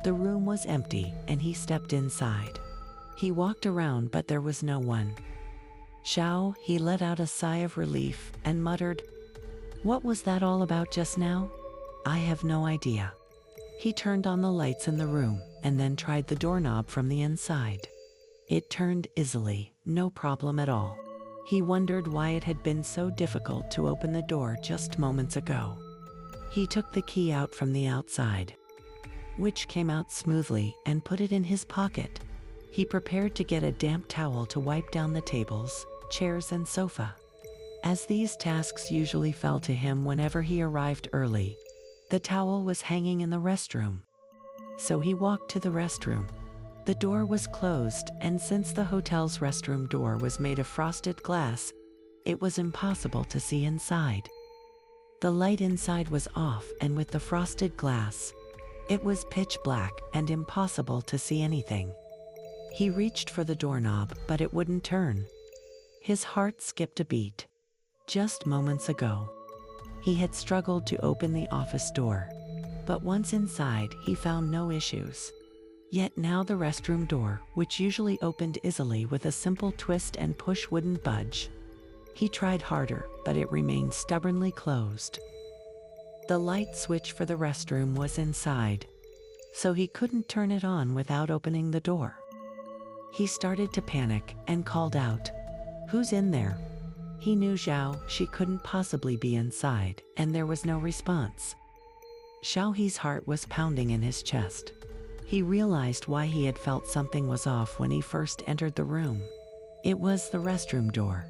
The room was empty, and he stepped inside. He walked around, but there was no one. Xiao, he let out a sigh of relief and muttered, "What was that all about just now? I have no idea." He turned on the lights in the room and then tried the doorknob from the inside. It turned easily, no problem at all. He wondered why it had been so difficult to open the door just moments ago. He took the key out from the outside, which came out smoothly, and put it in his pocket. He prepared to get a damp towel to wipe down the tables, chairs, and sofa, as these tasks usually fell to him whenever he arrived early. The towel was hanging in the restroom, so he walked to the restroom. The door was closed, and since the hotel's restroom door was made of frosted glass, it was impossible to see inside. The light inside was off, and with the frosted glass, it was pitch black and impossible to see anything. He reached for the doorknob, but it wouldn't turn. His heart skipped a beat. Just moments ago, he had struggled to open the office door, but once inside, he found no issues. Yet now the restroom door, which usually opened easily with a simple twist and push, wouldn't budge. He tried harder, but it remained stubbornly closed. The light switch for the restroom was inside, so he couldn't turn it on without opening the door. He started to panic and called out, "Who's in there?" He knew Xiao, she couldn't possibly be inside, and there was no response. Xiaohe's heart was pounding in his chest. He realized why he had felt something was off when he first entered the room. It was the restroom door.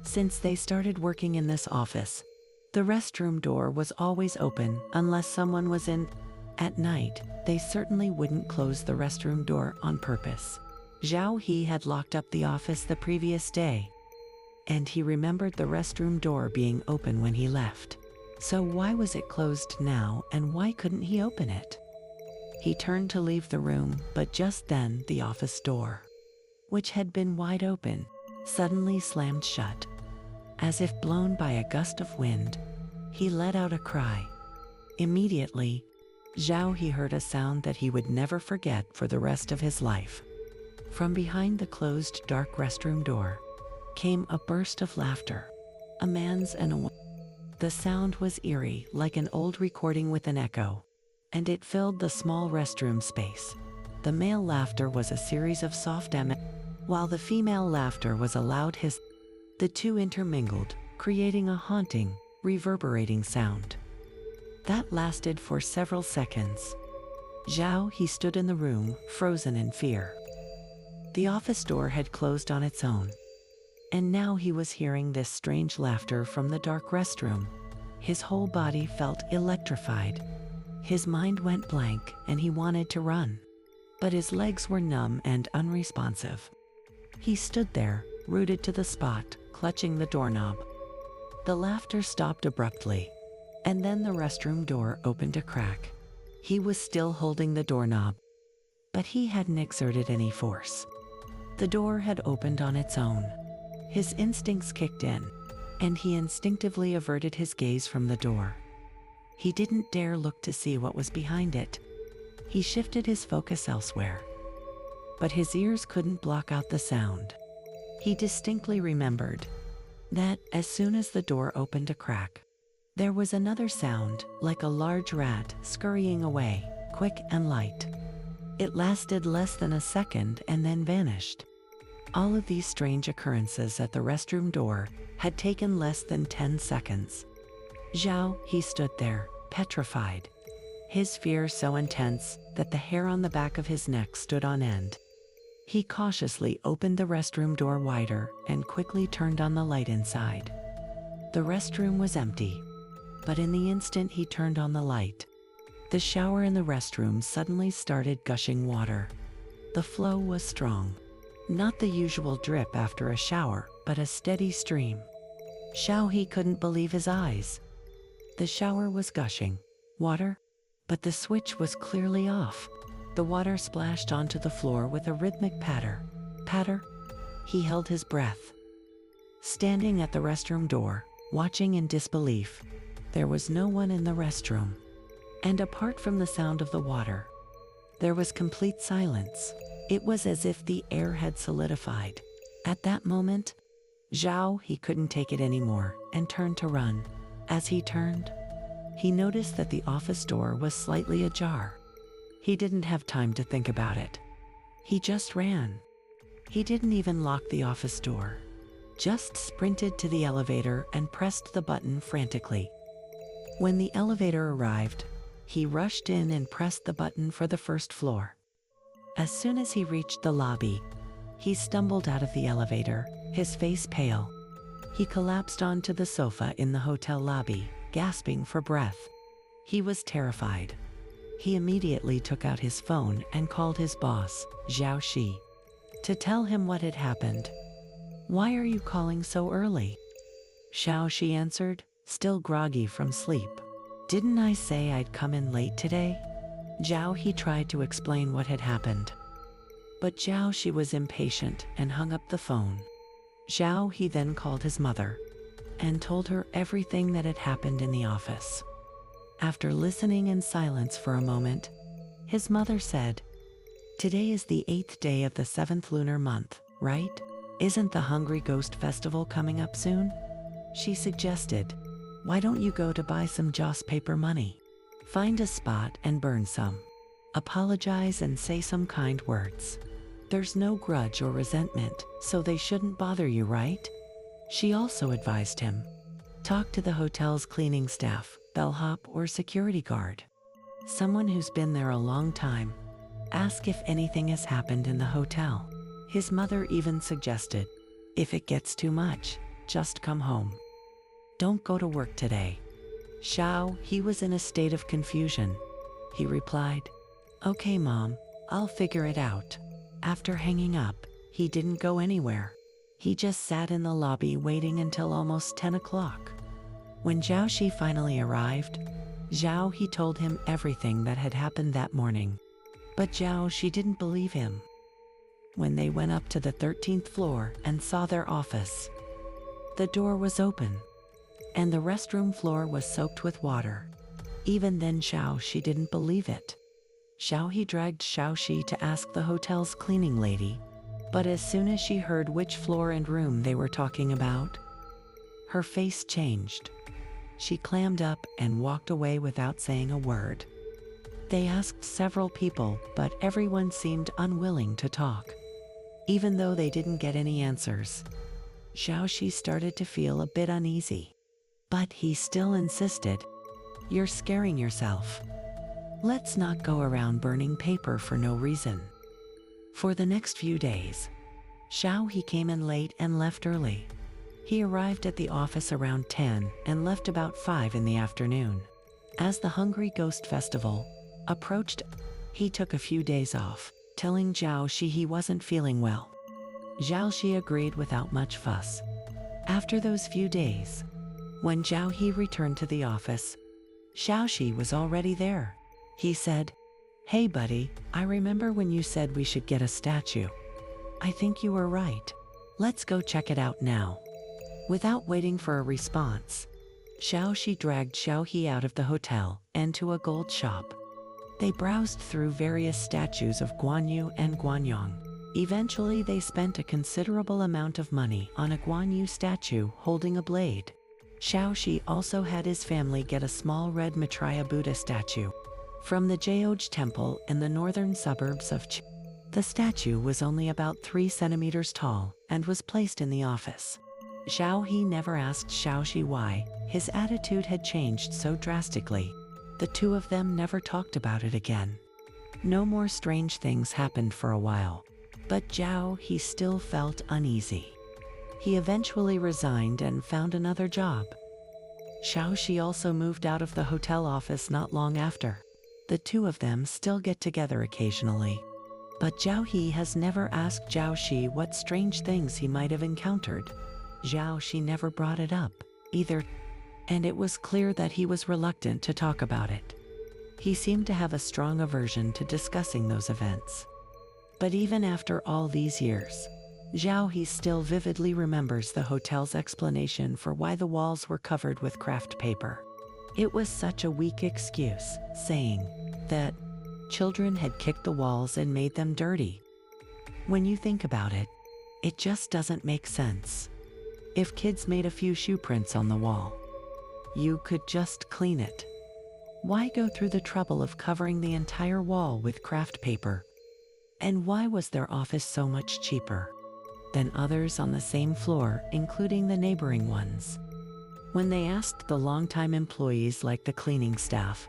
Since they started working in this office, the restroom door was always open unless someone was in. At night, they certainly wouldn't close the restroom door on purpose. Xiao He had locked up the office the previous day, and he remembered the restroom door being open when he left. So why was it closed now, and why couldn't he open it? He turned to leave the room, but just then the office door, which had been wide open, suddenly slammed shut. As if blown by a gust of wind, he let out a cry. Immediately, Xiao He heard a sound that he would never forget for the rest of his life. From behind the closed dark restroom door came a burst of laughter, a man's and a woman's. The sound was eerie, like an old recording with an echo, and it filled the small restroom space. The male laughter was a series of soft while the female laughter was a loud hiss. The two intermingled, creating a haunting, reverberating sound that lasted for several seconds. Xiao He stood in the room, frozen in fear. The office door had closed on its own, and now he was hearing this strange laughter from the dark restroom. His whole body felt electrified. His mind went blank, and he wanted to run, but his legs were numb and unresponsive. He stood there, rooted to the spot, clutching the doorknob. The laughter stopped abruptly, and then the restroom door opened a crack. He was still holding the doorknob, but he hadn't exerted any force. The door had opened on its own. His instincts kicked in, and he instinctively averted his gaze from the door. He didn't dare look to see what was behind it. He shifted his focus elsewhere, but his ears couldn't block out the sound. He distinctly remembered that as soon as the door opened a crack, there was another sound, like a large rat scurrying away, quick and light. It lasted less than a second and then vanished. All of these strange occurrences at the restroom door had taken less than 10 seconds. Xiao He stood there, petrified, his fear so intense that the hair on the back of his neck stood on end. He cautiously opened the restroom door wider and quickly turned on the light inside. The restroom was empty, but in the instant he turned on the light, the shower in the restroom suddenly started gushing water. The flow was strong. Not the usual drip after a shower, but a steady stream. Xiao He couldn't believe his eyes. The shower was gushing water, but the switch was clearly off. The water splashed onto the floor with a rhythmic patter. Patter? He held his breath. Standing at the restroom door, watching in disbelief, there was no one in the restroom. And apart from the sound of the water, There was complete silence. It was as if the air had solidified. At that moment, Zhao, he couldn't take it anymore and turned to run. As he turned, he noticed that the office door was slightly ajar. He didn't have time to think about it. He just ran. He didn't even lock the office door. Just sprinted to the elevator and pressed the button frantically. When the elevator arrived, he rushed in and pressed the button for the first floor. As soon as he reached the lobby, he stumbled out of the elevator, his face pale. He collapsed onto the sofa in the hotel lobby, gasping for breath. He was terrified. He immediately took out his phone and called his boss, Zhao Shi, to tell him what had happened. "Why are you calling so early?" Zhao Shi answered, still groggy from sleep. "Didn't I say I'd come in late today?" Zhao He tried to explain what had happened. But Zhao Shi was impatient and hung up the phone. Zhao He then called his mother and told her everything that had happened in the office. After listening in silence for a moment, his mother said, "Today is the 8th day of the 7th lunar month, right? Isn't the Hungry Ghost Festival coming up soon?" She suggested, "Why don't you go to buy some Joss paper money? Find a spot and burn some. Apologize and say some kind words. There's no grudge or resentment, so they shouldn't bother you, right?" She also advised him, "Talk to the hotel's cleaning staff, bellhop or security guard. Someone who's been there a long time. Ask if anything has happened in the hotel." His mother even suggested, "If it gets too much, just come home. Don't go to work today." Zhao, he was in a state of confusion. He replied, "Okay, Mom, I'll figure it out." After hanging up, he didn't go anywhere. He just sat in the lobby waiting until almost 10 o'clock. When Zhao Shi finally arrived, Zhao He told him everything that had happened that morning. But Zhao Shi didn't believe him. When they went up to the 13th floor and saw their office, the door was open, and the restroom floor was soaked with water. Even then Zhao Shi didn't believe it. Zhao He dragged Zhao Shi to ask the hotel's cleaning lady, but as soon as she heard which floor and room they were talking about, her face changed. She clammed up and walked away without saying a word. They asked several people, but everyone seemed unwilling to talk. Even though they didn't get any answers, Zhao Shi started to feel a bit uneasy. But he still insisted, "You're scaring yourself. Let's not go around burning paper for no reason." For the next few days, Zhao He came in late and left early. He arrived at the office around 10 and left about 5 in the afternoon. As the Hungry Ghost Festival approached, he took a few days off, telling Zhao Shi he wasn't feeling well. Zhao Shi agreed without much fuss. After those few days, when Zhao He returned to the office, Zhao Shi was already there. He said, "Hey buddy, I remember when you said we should get a statue. I think you were right. Let's go check it out now." Without waiting for a response, Zhao Shi dragged Zhao He out of the hotel and to a gold shop. They browsed through various statues of Guan Yu and Guan Yong. Eventually they spent a considerable amount of money on a Guan Yu statue holding a blade. Zhao Shi also had his family get a small red Maitreya Buddha statue from the Jeoj Temple in the northern suburbs of Ch. The statue was only about 3 centimeters tall and was placed in the office. Zhao He never asked Zhao Shi why his attitude had changed so drastically. The two of them never talked about it again. No more strange things happened for a while, but Zhao He still felt uneasy. He eventually resigned and found another job. Zhao Shi also moved out of the hotel office not long after. The two of them still get together occasionally. But Zhao He has never asked Zhao Shi what strange things he might have encountered. Zhao Shi never brought it up, either, and it was clear that he was reluctant to talk about it. He seemed to have a strong aversion to discussing those events. But even after all these years, Zhao He still vividly remembers the hotel's explanation for why the walls were covered with craft paper. It was such a weak excuse, saying that Children had kicked the walls and made them dirty. When you think about it, it just doesn't make sense. If kids made a few shoe prints on the wall, you could just clean it. Why go through the trouble of covering the entire wall with craft paper? And why was their office so much cheaper than others on the same floor, including the neighboring ones? When they asked the longtime employees like the cleaning staff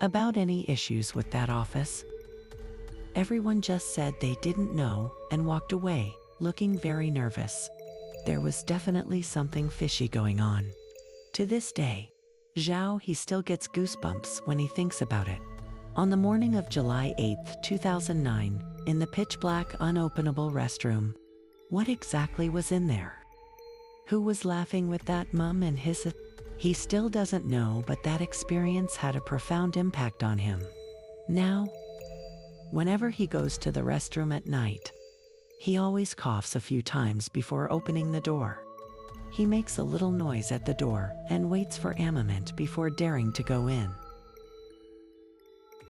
about any issues with that office, everyone just said they didn't know and walked away, looking very nervous. There was definitely something fishy going on. To this day, Zhao he still gets goosebumps when he thinks about it. On the morning of July 8, 2009, in the pitch-black unopenable restroom, what exactly was in there? Who was laughing with that mum and his... He still doesn't know, but that experience had a profound impact on him. Now, whenever he goes to the restroom at night, he always coughs a few times before opening the door. He makes a little noise at the door and waits for a moment before daring to go in.